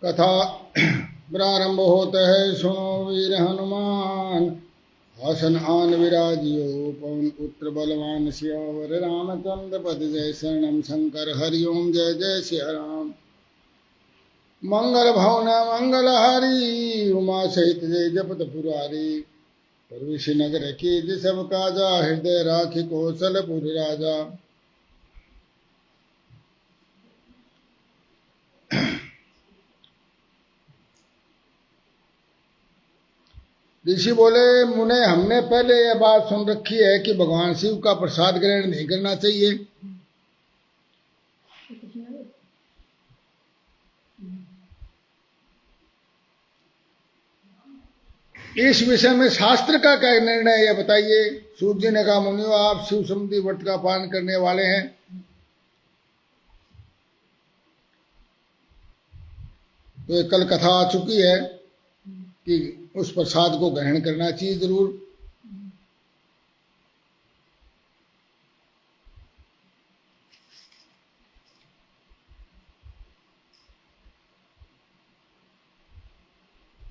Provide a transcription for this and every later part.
कथा प्रारंभ होता है। सुनो वीर हनुमान आसन आन विराजियो पवन पुत्र बलवान सियावर रामचंद्र पद जय शरणम शंकर हरिओम जय जय सिया राम। मंगल भवन मंगल हरि उमा सहित जय जपत पुरारी प्रविश नगर की सब काजा हृदय राखी कौशलपुर राजा। ऋषि बोले मुने हमने पहले यह बात सुन रखी है कि भगवान शिव का प्रसाद ग्रहण नहीं करना चाहिए। इस विषय में शास्त्र का क्या निर्णय है बताइए। सूत जी ने कहा मुनियो आप शिव संबंधी व्रत का पालन करने वाले हैं, तो एक कल कथा आ चुकी है कि उस प्रसाद को ग्रहण करना चाहिए जरूर।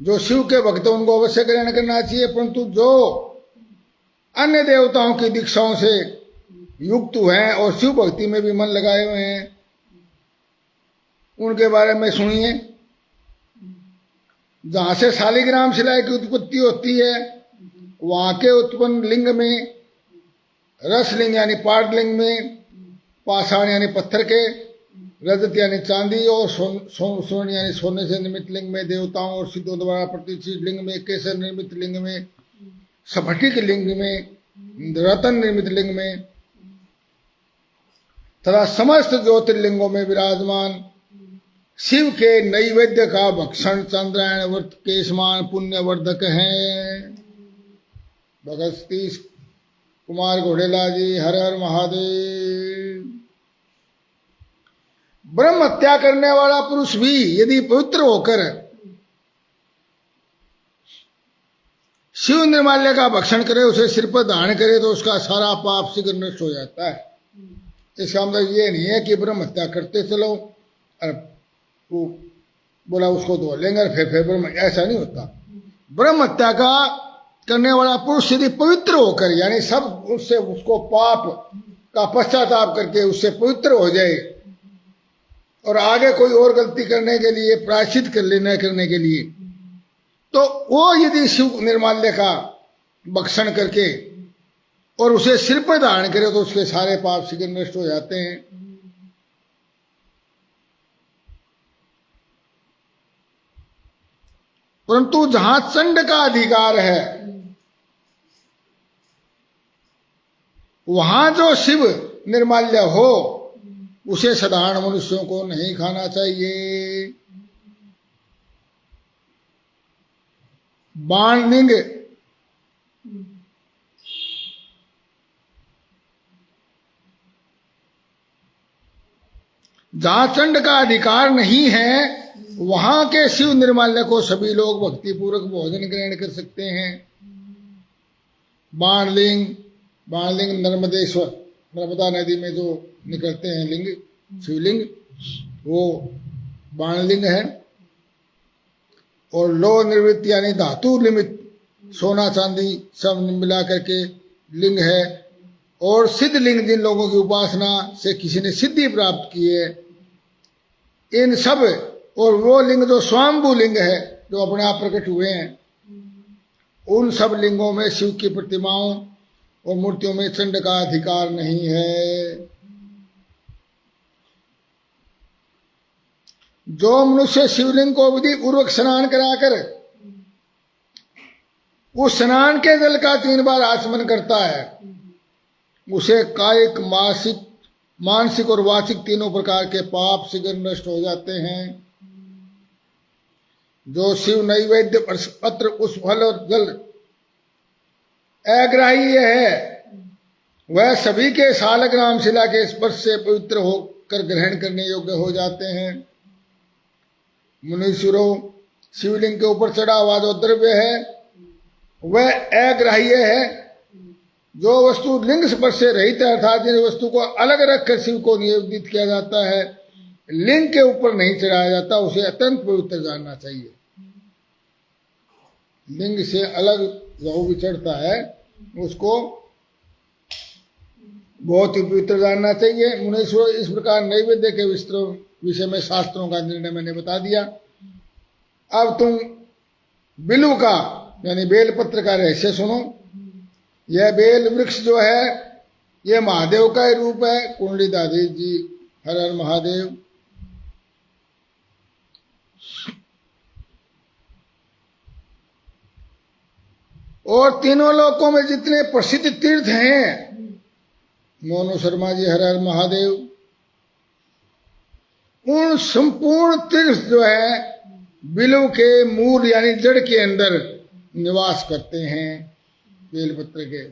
जो शिव के भक्त हैं उनको अवश्य ग्रहण करना चाहिए, परंतु जो अन्य देवताओं की दीक्षाओं से युक्त हैं और शिव भक्ति में भी मन लगाए हुए हैं उनके बारे में सुनिए। जहां से शालिग्राम शिला की उत्पत्ति होती है वहां के उत्पन्न लिंग में रसलिंग यानी पाटलिंग में, पाषाण यानी पत्थर के, रजत यानी चांदी और स्वर्ण यानी सोने से निर्मित लिंग में, देवताओं और सिद्धों द्वारा प्रतिष्ठित लिंग में, केसर निर्मित लिंग में, स्फटिक लिंग में, रतन निर्मित लिंग में तथा समस्त ज्योतिर्लिंगों में विराजमान शिव के नैवेद्य का भक्षण चंद्रायण व्रत के समान पुण्यवर्धक है। भगत सतीश कुमार घोड़ेला जी हर हर महादेव। ब्रह्म हत्या करने वाला पुरुष भी यदि पवित्र होकर शिव निर्माल्य का भक्षण करे, उसे सिर पर धारण करे तो उसका सारा पाप शीघ्र नष्ट हो जाता है। इसका मतलब ये नहीं है कि ब्रह्म हत्या करते चलो और वो बोला उसको धो लेंगे और फिर ब्रह्म, ऐसा नहीं होता। ब्रह्म हत्या का करने वाला पुरुष यदि पवित्र होकर यानी सब उससे उसको पाप का पश्चाताप करके उससे पवित्र हो जाए और आगे कोई और गलती करने के लिए प्रायश्चित कर लेना करने के लिए, तो वो यदि शिव निर्माल्य का भक्षण करके और उसे सिर पर धारण करे तो उसके सारे पाप शीघ्र नष्ट हो जाते हैं। परंतु जहां चंड का अधिकार है वहां जो शिव निर्माल्य हो उसे साधारण मनुष्यों को नहीं खाना चाहिए। बाणलिंग जहां चंड का अधिकार नहीं है वहां के शिव निर्माल्य को सभी लोग भक्ति पूर्वक भोजन ग्रहण कर सकते हैं। बाणलिंग नर्मदेश्वर नर्मदा नदी में जो निकलते हैं लिंग शिवलिंग वो बाणलिंग है। और लो निर्वृत्त यानी धातु निमित्त सोना चांदी सब मिला करके लिंग है। और सिद्ध लिंग जिन लोगों की उपासना से किसी ने सिद्धि प्राप्त की है इन सब, और वो लिंग जो स्वाम्भू लिंग है जो अपने आप प्रकट हुए हैं, उन सब लिंगों में शिव की प्रतिमाओं और मूर्तियों में चंड का अधिकार नहीं है। जो मनुष्य शिवलिंग को विधि पूर्वक स्नान कराकर उस स्नान के जल का 3 बार आचमन करता है उसे कायिक मानसिक और वाचिक तीनों प्रकार के पाप शीघ्र नष्ट हो जाते हैं। जो शिव नैवेद्य पत्र उस फल और जल अग्राह्य है वह सभी के शालग्राम शिला के स्पर्श से पवित्र होकर ग्रहण करने योग्य हो जाते हैं। मुनीश्वरों शिवलिंग के ऊपर चढ़ा हुआ जो द्रव्य है वह अग्राह्य है। जो वस्तु लिंग स्पर्श से रहित है अर्थात जिस वस्तु को अलग रखकर शिव को निवेदित किया जाता है लिंग के ऊपर नहीं चढ़ाया जाता, उसे अत्यंत पवित्र जानना चाहिए। लिंग से अलग जो भी चढ़ता है उसको बहुत ही पवित्र जानना चाहिए। मुनीश्वर इस प्रकार नैवेद्य के विषय में शास्त्रों का निर्णय मैंने बता दिया। अब तुम बिलु का यानी बेलपत्र का रहस्य सुनो। यह बेल वृक्ष जो है यह महादेव का ही रूप है। कुंडलीदास जी हर हर महादेव। और तीनों लोकों में जितने प्रसिद्ध तीर्थ हैं, मोनू शर्मा जी हर हर महादेव, उन संपूर्ण तीर्थ जो है बिलु के मूल यानी जड़ के अंदर निवास करते हैं। बेलपत्र के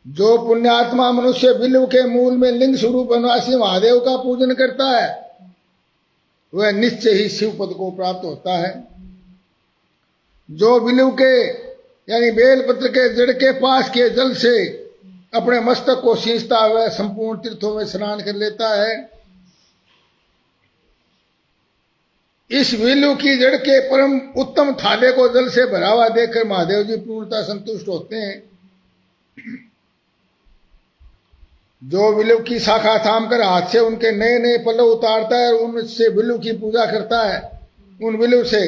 जो पुण्यात्मा मनुष्य बिलु के मूल में लिंग स्वरूप निवासी महादेव का पूजन करता है वह निश्चय ही शिव पद को प्राप्त होता है। जो बिलु के यानी बेलपत्र के जड़ के पास के जल से अपने मस्तक को सींचता हुआ संपूर्ण तीर्थों में स्नान कर लेता है। इस बिलु की जड़ के परम उत्तम थाले को जल से भरा हुआ देखकर महादेव जी पूर्णतः संतुष्ट होते हैं। जो बिलु की शाखा थाम कर हाथ से उनके नए नए पल्लव उतारता है और उनसे बिलु की पूजा करता है, उन बिलु से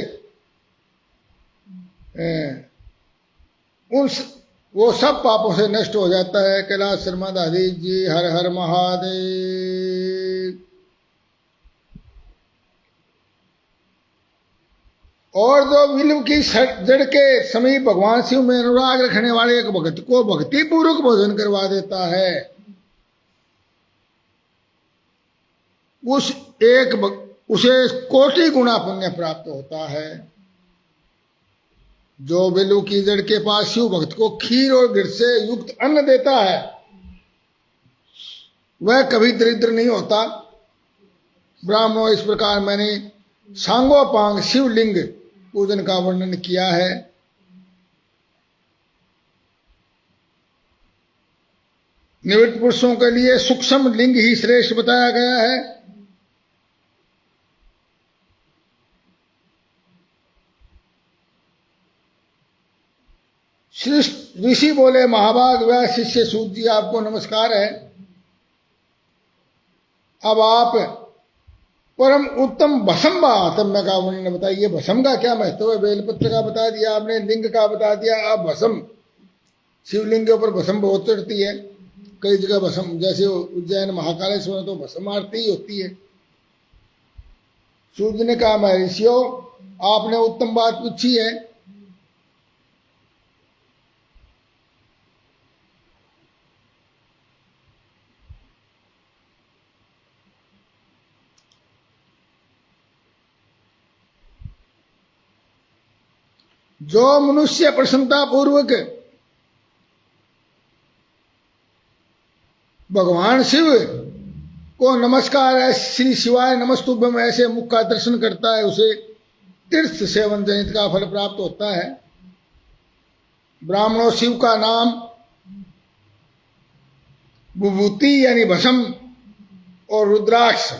वो सब पापों से नष्ट हो जाता है। कैलाश शर्मा दादी जी हर हर महादेव। और जो बिलु की जड़ के समीप भगवान शिव में अनुराग रखने वाले एक भक्त को भक्ति पूर्वक भोजन करवा देता है, उसे कोटि गुना पुण्य प्राप्त होता है। जो बिलु की जड़ के पास शिव भक्त को खीर और घृत से युक्त अन्न देता है वह कभी दरिद्र नहीं होता। ब्राह्मणों, इस प्रकार मैंने सांगोपांग शिवलिंग पूजन का वर्णन किया है। निवृत्त पुरुषों के लिए सूक्ष्म लिंग ही श्रेष्ठ बताया गया है। ऋषि बोले, महाभाग वह शिष्य सूत जी आपको नमस्कार है। अब आप परम उत्तम भस्म आत्म्य का वर्णन बताइए। भस्म का क्या महत्व है? बेलपत्र का बता दिया आपने, लिंग का बता दिया, अब भस्म। शिवलिंग के ऊपर भस्म बहुत चढ़ती है, कई जगह भस्म, जैसे उज्जैन महाकालेश्वर में तो भस्म आरती ही होती है। सूर्य ने कहा, महर्षियों आपने उत्तम बात पूछी है। जो मनुष्य प्रसन्नता पूर्वक भगवान शिव को नमस्कार है, श्री शिवाय नमस्तुभ्यम ऐसे मुख का दर्शन करता है, उसे तीर्थ सेवन जनित का फल प्राप्त होता है। ब्राह्मणों, शिव का नाम विभूति यानी भस्म और रुद्राक्ष,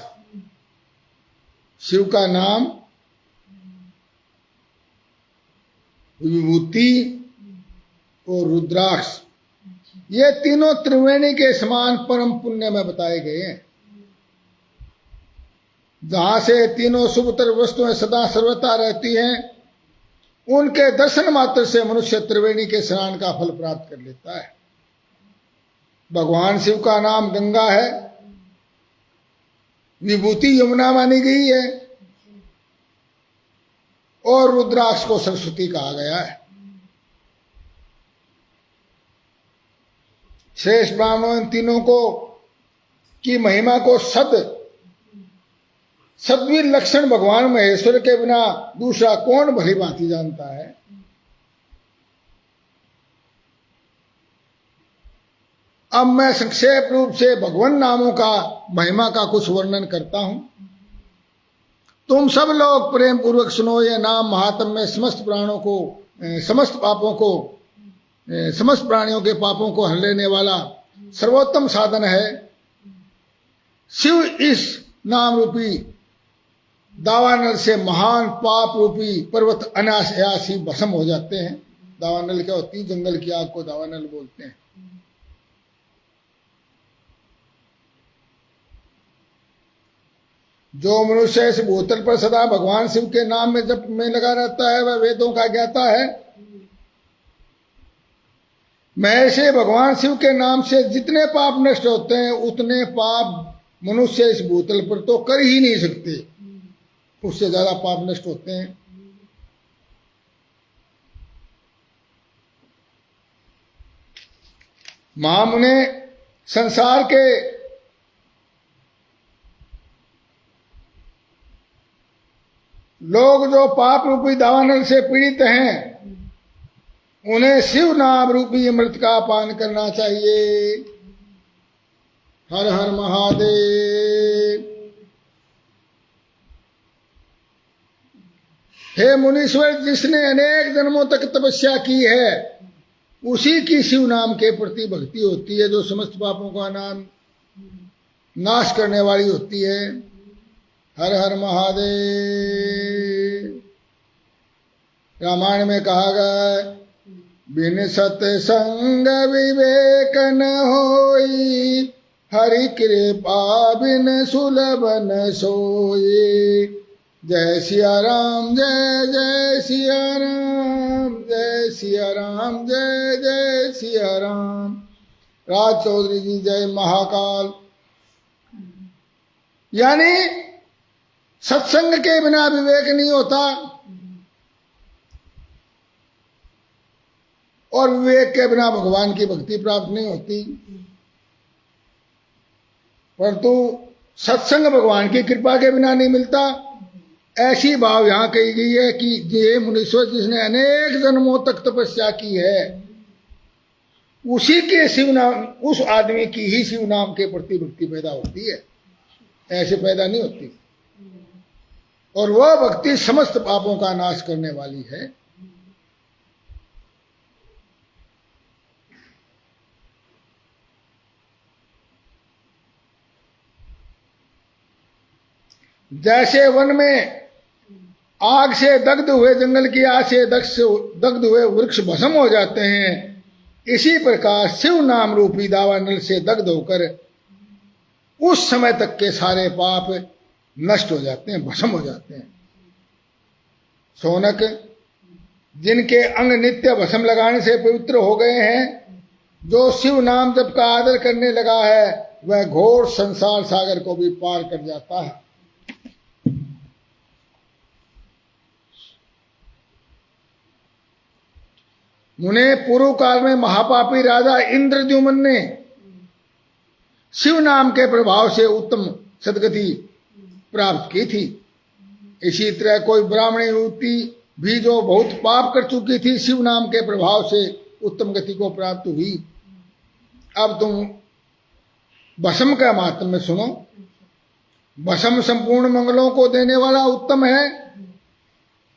शिव का नाम विभूति और रुद्राक्ष, ये तीनों त्रिवेणी के समान परम पुण्य में बताए गए हैं। जहां से तीनों शुभतर वस्तुएं सदा सर्वथा रहती हैं, उनके दर्शन मात्र से मनुष्य त्रिवेणी के स्नान का फल प्राप्त कर लेता है। भगवान शिव का नाम गंगा है, विभूति यमुना मानी गई है और रुद्राक्ष को सरस्वती कहा गया है। श्रेष्ठ ब्राह्मणों इन तीनों को की महिमा को सद्वीर लक्षण भगवान महेश्वर के बिना दूसरा कौन भली भांति जानता है। अब मैं संक्षेप रूप से भगवान नामों का महिमा का कुछ वर्णन करता हूं। तुम सब लोग प्रेम पूर्वक सुनो। यह नाम महात्म में समस्त प्राणों को समस्त प्राणियों के पापों को हर लेने वाला सर्वोत्तम साधन है। शिव इस नाम रूपी दावानल से महान पाप रूपी पर्वत अनायास ही भस्म हो जाते हैं। दावानल क्या होती है? जंगल की आग को दावानल बोलते हैं। जो मनुष्य इस भूतल पर सदा भगवान शिव के नाम में जप में लगा रहता है, वह वेदों का ज्ञाता है। मैं से भगवान शिव के नाम से जितने पाप नष्ट होते हैं, उतने पाप मनुष्य इस भूतल पर तो कर ही नहीं सकते, उससे ज्यादा पाप नष्ट होते हैं। महामुने संसार के लोग जो पाप रूपी दावानल से पीड़ित हैं, उन्हें शिव नाम रूपी अमृत का पान करना चाहिए। हर हर महादेव। हे मुनीश्वर, जिसने अनेक जन्मों तक तपस्या की है, उसी की शिव नाम के प्रति भक्ति होती है, जो समस्त पापों का नाम नाश करने वाली होती है। हर हर महादेव। रामायण में कहा गया, बिन सत्संग विवेक न होई, हरि कृपा बिन सुलभ न सोई। जय सिया राम, जय जय सिया राम, जय सिया राम, जय जय सिया राम। राज चौधरी जी, जय महाकाल। यानी सत्संग के बिना विवेक नहीं होता, और विवेक के बिना भगवान की भक्ति प्राप्त नहीं होती। परंतु सत्संग भगवान की कृपा के बिना नहीं मिलता। ऐसी भाव यहां कही गई है कि ये मुनीश्वर, जिसने अनेक जन्मों तक तपस्या की है, उसी के शिव नाम, उस आदमी की ही शिव नाम के प्रति भक्ति पैदा होती है, ऐसे पैदा नहीं होती। और वह भक्ति समस्त पापों का नाश करने वाली है। जैसे वन में आग से दग्ध हुए जंगल की आग से दग्ध हुए वृक्ष भस्म हो जाते हैं, इसी प्रकार शिव नाम रूपी दावानल से दग्ध होकर उस समय तक के सारे पाप नष्ट हो जाते हैं, भस्म हो जाते हैं। शौनक, जिनके अंग नित्य भस्म लगाने से पवित्र हो गए हैं, जो शिव नाम जप का आदर करने लगा है, वह घोर संसार सागर को भी पार कर जाता है। मुने, पूर्व काल में महापापी राजा इंद्रद्युम्न ने शिव नाम के प्रभाव से उत्तम सदगति प्राप्त की थी। इसी तरह कोई ब्राह्मणी युवती भी जो बहुत पाप कर चुकी थी, शिव नाम के प्रभाव से उत्तम गति को प्राप्त हुई। अब तुम भस्म का महात्म्य में सुनो। भस्म संपूर्ण मंगलों को देने वाला उत्तम है।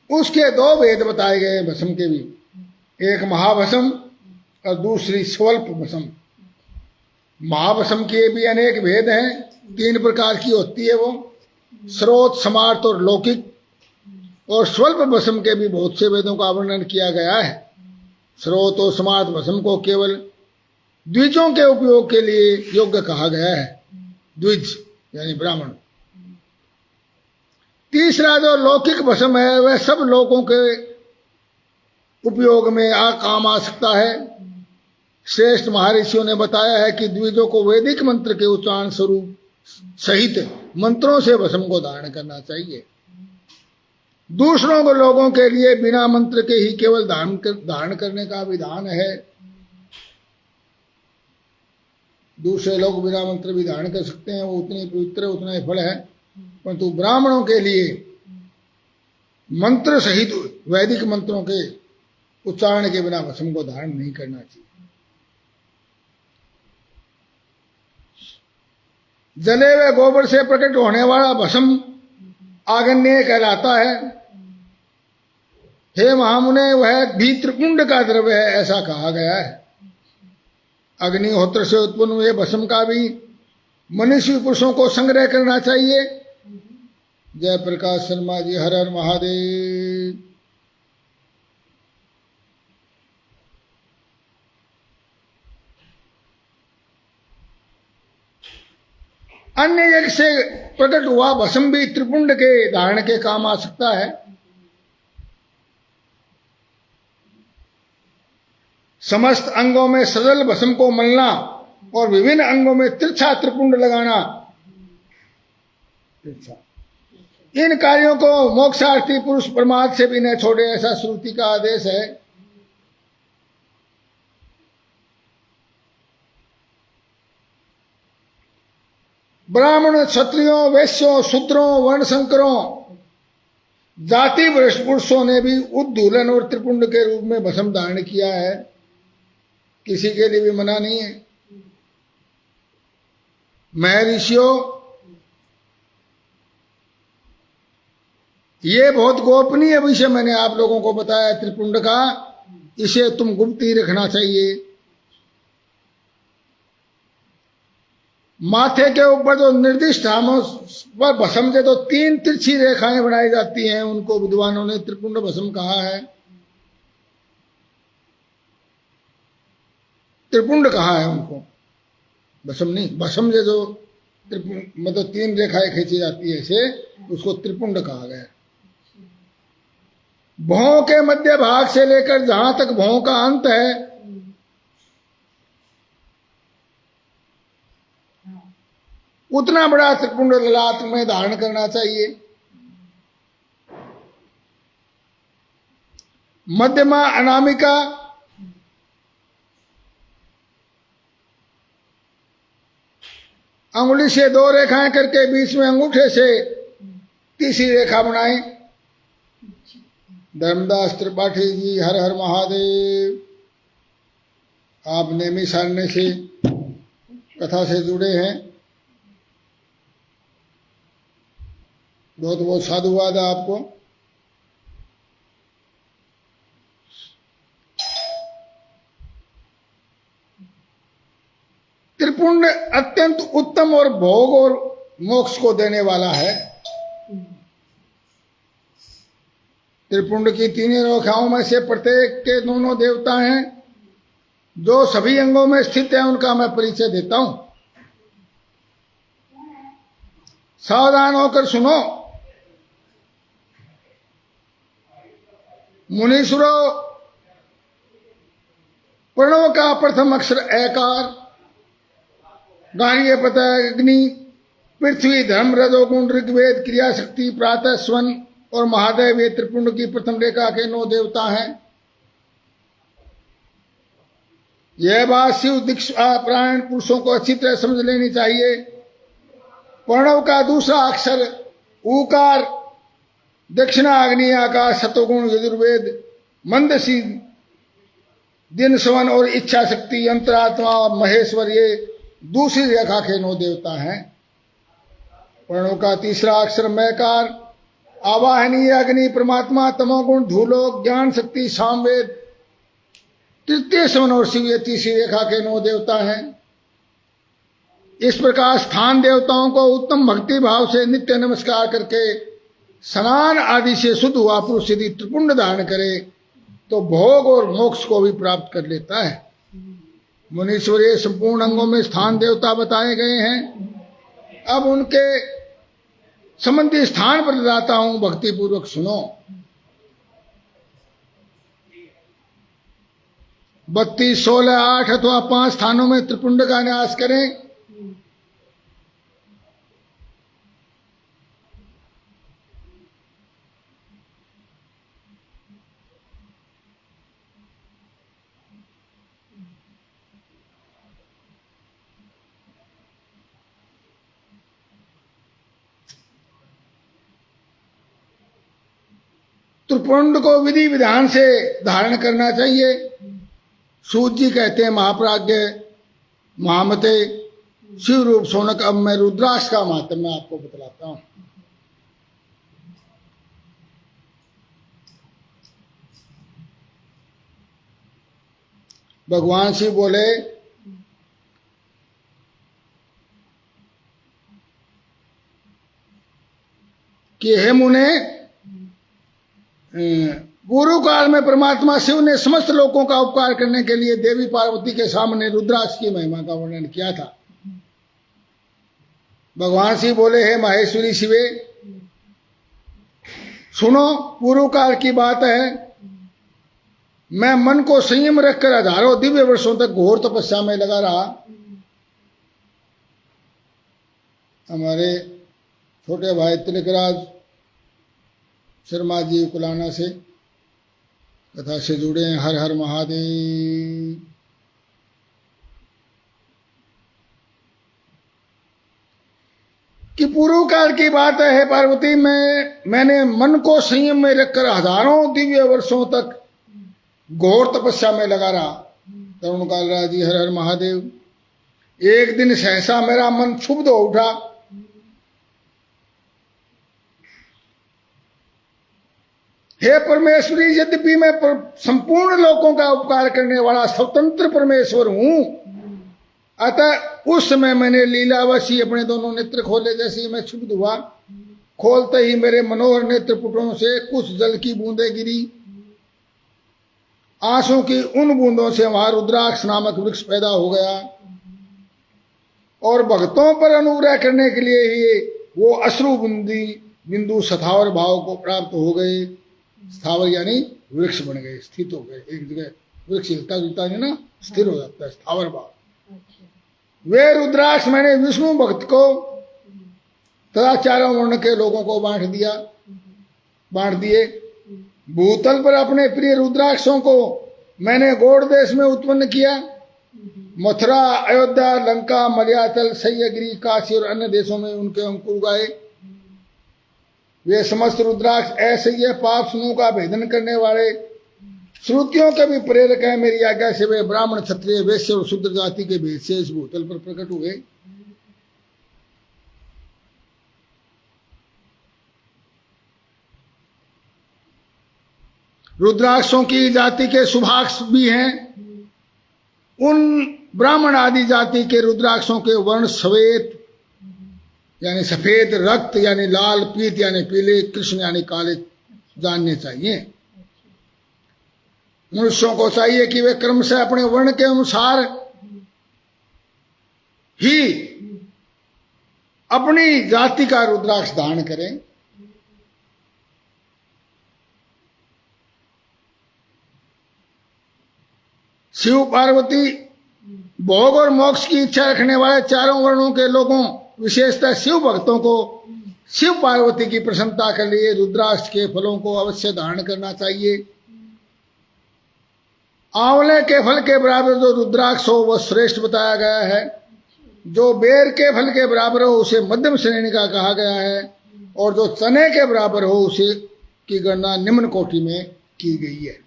उसके दो भेद बताए गए भस्म के भी, एक महाभस्म और दूसरी स्वल्प भस्म। महाभस्म के भी अनेक भेद हैं, 3 प्रकार की होती है वो, स्रोत, समार्थ और लौकिक। और स्वल्प भस्म के भी बहुत से वेदों का वर्णन किया गया है। स्रोत और समार्थ भस्म को केवल द्विजों के उपयोग के लिए योग्य कहा गया है, द्विज यानी ब्राह्मण। तीसरा जो लौकिक भस्म है, वह सब लोगों के उपयोग में काम आ सकता है। श्रेष्ठ महर्षियों ने बताया है कि द्विजों को वैदिक मंत्र के उच्चारण स्वरूप सहित मंत्रों से भस्म को धारण करना चाहिए। दूसरों को लोगों के लिए बिना मंत्र के ही केवल धारण करने का विधान है। दूसरे लोग बिना मंत्र भी धारण कर सकते हैं, वो उतनी पवित्र उतना ही फल है। परंतु ब्राह्मणों के लिए मंत्र सहित वैदिक मंत्रों के उच्चारण के बिना भस्म को धारण नहीं करना चाहिए। जले हुए गोबर से प्रकट होने वाला भस्म आगन्य कहलाता है। हे महामुने, वह भी त्रिपुंड का द्रव्य है, ऐसा कहा गया है। अग्निहोत्र से उत्पन्न हुए भस्म का भी मनुष्य पुरुषों को संग्रह करना चाहिए। जय प्रकाश शर्मा जी, हर हर महादेव। अन्य यज्ञ से प्रकट हुआ भस्म भी त्रिपुंड के धारण के काम आ सकता है। समस्त अंगों में सजल भस्म को मलना और विभिन्न अंगों में तिरछा त्रिपुंड लगाना, इन कार्यों को मोक्षार्थी पुरुष प्रमाद से भी न छोड़े, ऐसा श्रुति का आदेश है। ब्राह्मण, क्षत्रियों, वैश्यों, शूद्रों, वर्णशंकरों, जाति भ्रष्ट पुरुषों ने भी उद्धूलन और त्रिपुंड के रूप में भस्म धारण किया है। किसी के लिए भी मना नहीं है। महर्षियों, ये बहुत गोपनीय विषय मैंने आप लोगों को बताया त्रिपुंड का, इसे तुम गुप्त ही रखना चाहिए। माथे के ऊपर जो निर्दिष्ट स्थानों पर भस्म से तो 3 तिरछी रेखाएं बनाई जाती हैं, उनको विद्वानों ने त्रिपुंड भस्म कहा है, त्रिपुंड कहा है उनको, भस्म नहीं। भस्म से जो मतलब 3 रेखाएं खींची जाती है ऐसे, उसको त्रिपुंड कहा गया। भौं के मध्य भाग से लेकर जहां तक भौं का अंत है, उतना बड़ा त्रिपुंड ललाट में धारण करना चाहिए। मध्यमा अनामिका, अंगुली से 2 रेखाएं करके बीच में अंगूठे से तीसरी रेखा बनाएं। धर्मदास त्रिपाठी जी, हर हर महादेव। आप नेमी सारने से कथा से जुड़े हैं, बहुत बहुत साधुवाद है आपको। त्रिपुंड अत्यंत उत्तम और भोग और मोक्ष को देने वाला है। त्रिपुंड की 3 रेखाओं में से प्रत्येक के दोनों देवता हैं, जो सभी अंगों में स्थित है, उनका मैं परिचय देता हूं। सावधान होकर सुनो। मुनीश्वरों, प्रणव का प्रथम अक्षर एकार, गार्ग्य पता अग्नि, पृथ्वी धर्म रजोगुण ऋग्वेद क्रिया शक्ति प्रातः स्वन और महादेव, ये त्रिपुंड की प्रथम रेखा के 9 देवता हैं। यह बात शिव दीक्षा प्राण पुरुषों को अच्छी तरह समझ लेनी चाहिए। प्रणव का दूसरा अक्षर ऊकार, दक्षिणाग्नि आकाश सतोगुण यजुर्वेद मंदसी दिन सवन और इच्छा शक्ति अंतरात्मा महेश्वर, ये दूसरी रेखा के 9 देवता हैं। प्रणव का तीसरा अक्षर मैकार, आवाहनीय अग्नि परमात्मा तमोगुण धूलोक ज्ञान शक्ति सामवेद, तृतीय सवन और शिव, ये तीसरी रेखा के 9 देवता हैं। इस प्रकार स्थान देवताओं को उत्तम भक्ति भाव से नित्य नमस्कार करके स्नान आदि से शुद्ध हुआ पुरुष यदि त्रिपुंड धारण करे तो भोग और मोक्ष को भी प्राप्त कर लेता है। मुनीश्वरीय संपूर्ण अंगों में स्थान देवता बताए गए हैं। अब उनके संबंधी स्थान पर बताता हूं, भक्ति पूर्वक सुनो। 32, 16, 8 अथवा 5 स्थानों में त्रिपुंड का न्यास करें। त्रिपुंड को विधि विधान से धारण करना चाहिए। सूत जी कहते हैं महाप्राज्ञ महामते शिव रूप सोनक। अब मैं रुद्राक्ष का महत्व मैं आपको बतलाता हूं। भगवान शिव बोले, कि हे मुने, पूर्व काल में परमात्मा शिव ने समस्त लोगों का उपकार करने के लिए देवी पार्वती के सामने रुद्राक्ष की महिमा का वर्णन किया था। भगवान शिव बोले, हे माहेश्वरी शिवे, सुनो, पूर्व काल की बात है, मैं मन को संयम रखकर हजारों दिव्य वर्षों तक घोर तपस्या में लगा रहा। हमारे छोटे भाई तिलकराज शर्मा जी कुलाना से कथा से जुड़े हैं। हर हर महादेव। कि पूर्व काल की बात है पार्वती, मैंने मन को संयम में रखकर हजारों दिव्य वर्षों तक घोर तपस्या में लगा रहा। तरुण कालराज जी, हर हर महादेव। एक दिन सहसा मेरा मन क्षुब्ध हो उठा। हे परमेश्वरी, यद्यपि मैं संपूर्ण लोगों का उपकार करने वाला स्वतंत्र परमेश्वर हूं, अतः उस समय मैंने लीलावशी अपने दोनों नेत्र खोले। जैसे ही मैं क्षुब्ध हुआ, खोलते ही मेरे मनोहर नेत्रपुटों से कुछ जल की बूंदें गिरी। आंसू की उन बूंदों से वहां रुद्राक्ष नामक वृक्ष पैदा हो गया और भक्तों पर अनुग्रह करने के लिए ही वो अश्रु बिंदु स्थावर भाव को प्राप्त हो गए। स्थावर यानी वृक्ष बन गए, स्थित हो गए एक जगह। वृक्ष हिलता जुलता नहीं ना, स्थिर हो जाता है, स्थावर भाव। वे रुद्राक्ष मैंने विष्णु भक्त को तथा चारों वर्ण के लोगों को बांट दिए। भूतल पर अपने प्रिय रुद्राक्षों को मैंने गौड़ देश में उत्पन्न किया। मथुरा, अयोध्या, लंका, मलयाचल, सह्याद्री, काशी और अन्य देशों में उनके अंकुर उगाए। वे समस्त रुद्राक्ष ऐसे ही पाप समूह का भेदन करने वाले, श्रुतियों के भी प्रेरक हैं। मेरी आज्ञा से वे ब्राह्मण, क्षत्रिय, वैश्य और शूद्र जाति के भेद से इस भूतल पर प्रकट हुए। रुद्राक्षों की जाति के शुभाक्ष भी हैं। उन ब्राह्मण आदि जाति के रुद्राक्षों के वर्ण श्वेत यानी सफेद, रक्त यानी लाल, पीत यानी पीले, कृष्ण यानी काले जानने चाहिए। मनुष्यों को चाहिए कि वे क्रम से अपने वर्ण के अनुसार ही अपनी जाति का रुद्राक्ष धारण करें। शिव पार्वती भोग और मोक्ष की इच्छा रखने वाले चारों वर्णों के लोगों, विशेषतः शिव भक्तों को शिव पार्वती की प्रसन्नता के लिए रुद्राक्ष के फलों को अवश्य धारण करना चाहिए। आंवले के फल के बराबर जो रुद्राक्ष हो वह श्रेष्ठ बताया गया है। जो बेर के फल के बराबर हो उसे मध्यम श्रेणी का कहा गया है, और जो चने के बराबर हो उसे की गणना निम्न कोटि में की गई है।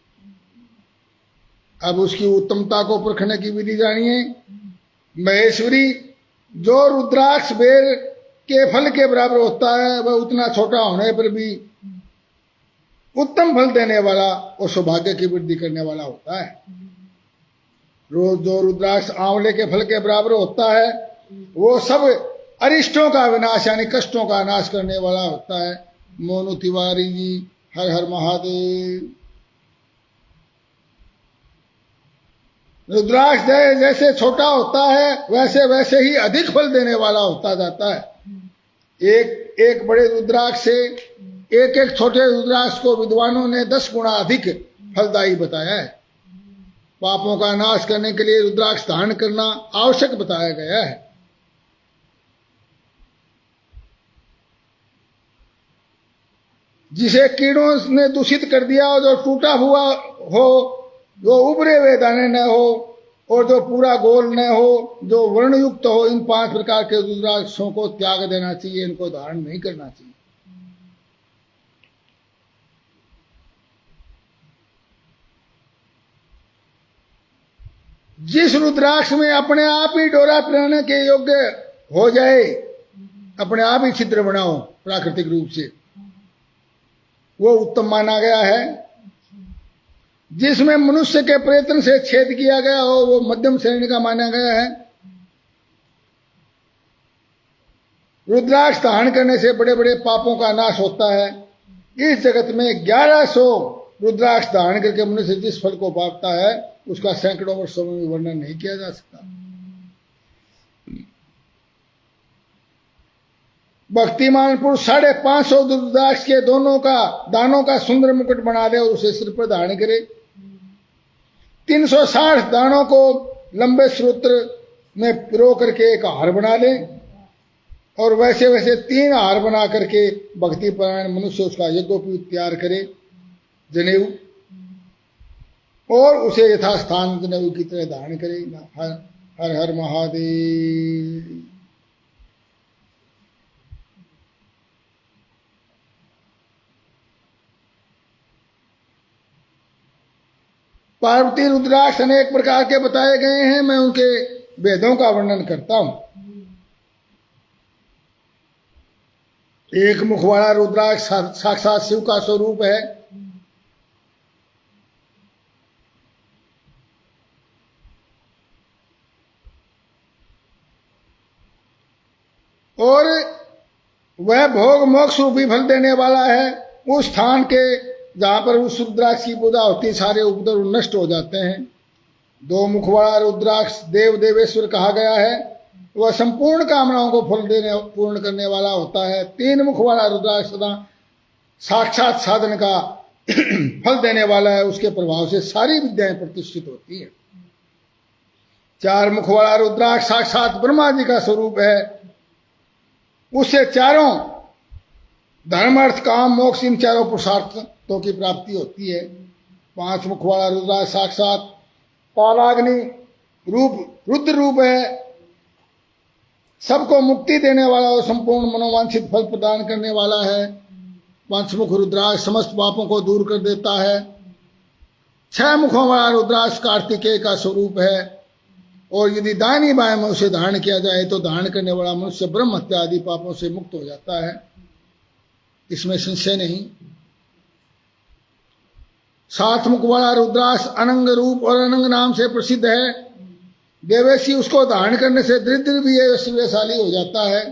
अब उसकी उत्तमता को परखने की विधि जानिए। महेश्वरी, जो रुद्राक्ष बेर के फल के बराबर होता है वह उतना छोटा होने पर भी उत्तम फल देने वाला और सौभाग्य की वृद्धि करने वाला होता है। जो रुद्राक्ष आंवले के फल के बराबर होता है वो सब अरिष्टों का विनाश यानी कष्टों का नाश करने वाला होता है। मोनू तिवारी जी, हर हर महादेव। रुद्राक्ष जैसे छोटा होता है वैसे वैसे ही अधिक फल देने वाला होता जाता है। एक बड़े रुद्राक्ष से एक छोटे रुद्राक्ष को विद्वानों ने 10 गुना अधिक फलदायी बताया है। पापों का नाश करने के लिए रुद्राक्ष धारण करना आवश्यक बताया गया है। जिसे कीड़ों ने दूषित कर दिया हो, जो टूटा हुआ हो, जो उभरे हुए दाने न हो और जो पूरा गोल न हो, जो वर्णयुक्त हो, इन 5 प्रकार के रुद्राक्षों को त्याग देना चाहिए, इनको धारण नहीं करना चाहिए। जिस रुद्राक्ष में अपने आप ही डोरा पिराने के योग्य हो जाए, अपने आप ही छिद्र बनाओ प्राकृतिक रूप से, वो उत्तम माना गया है। जिसमें मनुष्य के प्रयत्न से छेद किया गया हो वो मध्यम श्रेणी का माना गया है। रुद्राक्ष धारण करने से बड़े बड़े पापों का नाश होता है। इस जगत में 1100 रुद्राक्ष धारण करके मनुष्य जिस फल को पाता है उसका सैकड़ों वर्षों में वर्णन नहीं किया जा सकता। भक्तिमान पुरुष 550 रुद्राक्ष के दोनों का दानों का सुंदर मुकुट बना ले और उसे सिर पर धारण करे। 360 दानों को लंबे सूत्र में पिरो करके एक हार बना ले और वैसे वैसे 3 हार बना करके भक्ति परायण मनुष्य उसका यज्ञोपवीत तैयार करे जनेऊ, और उसे यथास्थान जनेऊ की तरह धारण करे। हर हर हर महादेव। पार्वती रुद्राक्ष अनेक प्रकार के बताए गए हैं, मैं उनके भेदों का वर्णन करता हूं। एक मुख वाला रुद्राक्ष साक्षात शिव का स्वरूप है। और वह भोग मोक्ष रूपी फल देने वाला है। उस स्थान के जहां पर उस रुद्राक्ष की पूजा होती सारे उपद्रव नष्ट हो जाते हैं। 2 मुख वाला रुद्राक्ष देव देवेश्वर कहा गया है, वह संपूर्ण कामनाओं को फल देने पूर्ण करने वाला होता है। 3 मुख वाला रुद्राक्ष सदा साक्षात साधन का फल देने वाला है, उसके प्रभाव से सारी विद्याएं प्रतिष्ठित होती है। 4 मुख वाला रुद्राक्ष साक्षात ब्रह्मा जी का स्वरूप है, उससे चारों धर्म अर्थ काम मोक्ष इन चारों पुरुषार्थों की प्राप्ति होती है। 5 मुख वाला रुद्राक्ष साक्षात कालाग्नि रूप रुद्र रूप है, सबको मुक्ति देने वाला और संपूर्ण मनोवांछित फल प्रदान करने वाला है। 5 मुख रुद्राक्ष समस्त पापों को दूर कर देता है। 6 मुखों वाला रुद्राक्ष कार्तिकेय का स्वरूप है, और यदि दाहिनी बाएं में उसे धारण किया जाए तो धारण करने वाला मनुष्य ब्रह्म हत्या आदि पापों से मुक्त हो जाता है, इसमें संशय नहीं। 7 मुख वाला रुद्राक्ष अनंग रूप और अनंग नाम से प्रसिद्ध है। देवेशी उसको धारण करने से दरिद्र भी ऐश्वर्यशाली हो जाता है।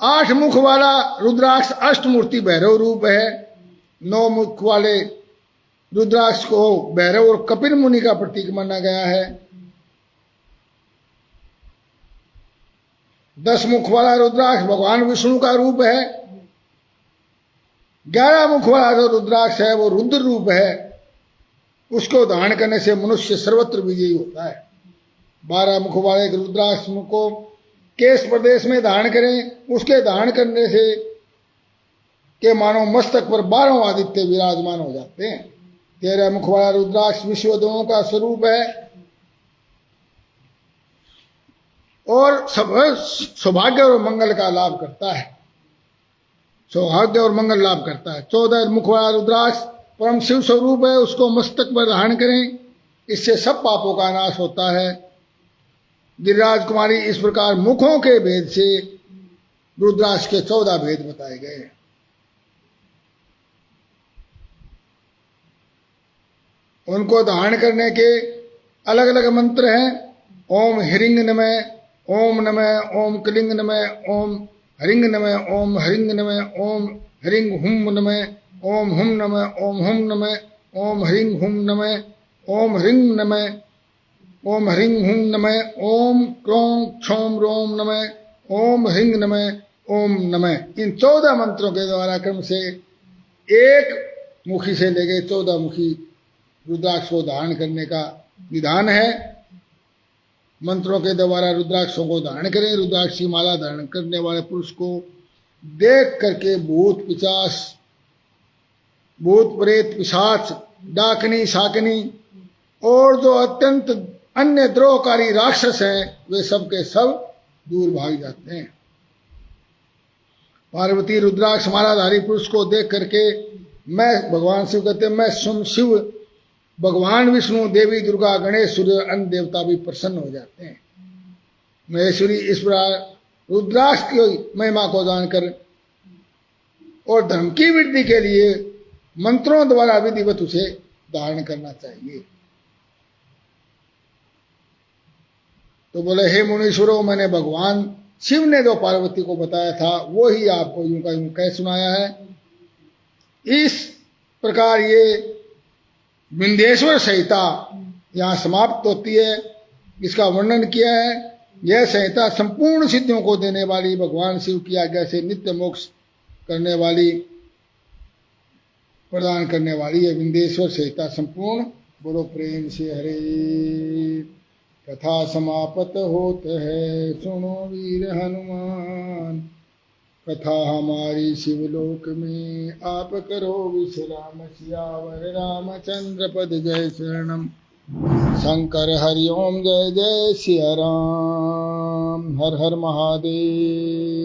8 मुख वाला रुद्राक्ष अष्टमूर्ति भैरव रूप है। 9 मुख वाले रुद्राक्ष को भैरव और कपिल मुनि का प्रतीक माना गया है। 10 मुख वाला रुद्राक्ष भगवान विष्णु का रूप है। 11 मुख वाला जो रुद्राक्ष है वो रुद्र रूप है, उसको धारण करने से मनुष्य सर्वत्र विजयी होता है। 12 मुख वाले रुद्राक्ष को केश प्रदेश में धारण करें, उसके धारण करने से के मानो मस्तक पर 12 आदित्य विराजमान हो जाते हैं। 13 मुख वाला रुद्राक्ष विश्वदेवों का स्वरूप है और सौभाग्य और मंगल का लाभ करता है, सौभाग्य और मंगल लाभ करता है। 14 मुख वाला रुद्राक्ष परम शिव स्वरूप है, उसको मस्तक पर धारण करें, इससे सब पापों का नाश होता है। गिरिराज कुमारी इस प्रकार मुखों के भेद से रुद्राक्ष के 14 भेद बताए गए हैं। उनको धारण करने के अलग अलग मंत्र हैं। ओम ह्रींग नमः, ओम नमः, ओम क्लिंग नमः, ओम हरिंग नमः, ओम हरिंग नमः, ओम हरिंग हुम नमः, ओम हुम नमः, ओम हुम नमः, ओम हरिंग हुम नमः, ओम हरिंग नमः, ओम हरिंग हुम नमः, ओम क्रों क्षोम रोम नमः, ओम हरिंग नमः, ओम नमः। इन 14 मंत्रों के द्वारा क्रम से एक मुखी से लेके 14 मुखी रुद्राक्ष को धारण करने का विधान है। मंत्रों के द्वारा रुद्राक्षों को धारण करें। रुद्राक्ष की माला धारण करने वाले पुरुष को देख करके भूत पिशाच, भूत प्रेत पिशाच, डाकनी शाकनी और जो अत्यंत अन्य द्रोहकारी राक्षस हैं वे सब के सब दूर भाग जाते हैं। पार्वती रुद्राक्ष मालाधारी पुरुष को देख करके मैं भगवान शिव कहते हैं, मैं स्वयं शिव, भगवान विष्णु, देवी दुर्गा, गणेश, सूर्य, अन्य देवता भी प्रसन्न हो जाते हैं। महेश्वरी इस प्रकार रुद्राक्ष की महिमा को जानकर और धर्म की वृद्धि के लिए मंत्रों द्वारा विधिवत उसे धारण करना चाहिए। तो बोले हे मुनीश्वरों, मैंने भगवान शिव ने जो पार्वती को बताया था वो ही आपको यूं का यूं कह सुनाया है। इस प्रकार ये विंध्येश्वर संहिता यहाँ समाप्त होती है। इसका वर्णन किया है। यह संहिता संपूर्ण सिद्धियों को देने वाली, भगवान शिव की आज्ञा से नित्य मोक्ष करने वाली, प्रदान करने वाली है विंध्येश्वर संहिता संपूर्ण। बोलो प्रेम से हरे। कथा समापत होत है, सुनो वीर हनुमान। कथा हमारी शिवलोक में, आप करो विश्राम। सियावर रामचंद्र पद जय शरणम। शंकर हरि ओम जय जय सिया राम। हर हर महादेव।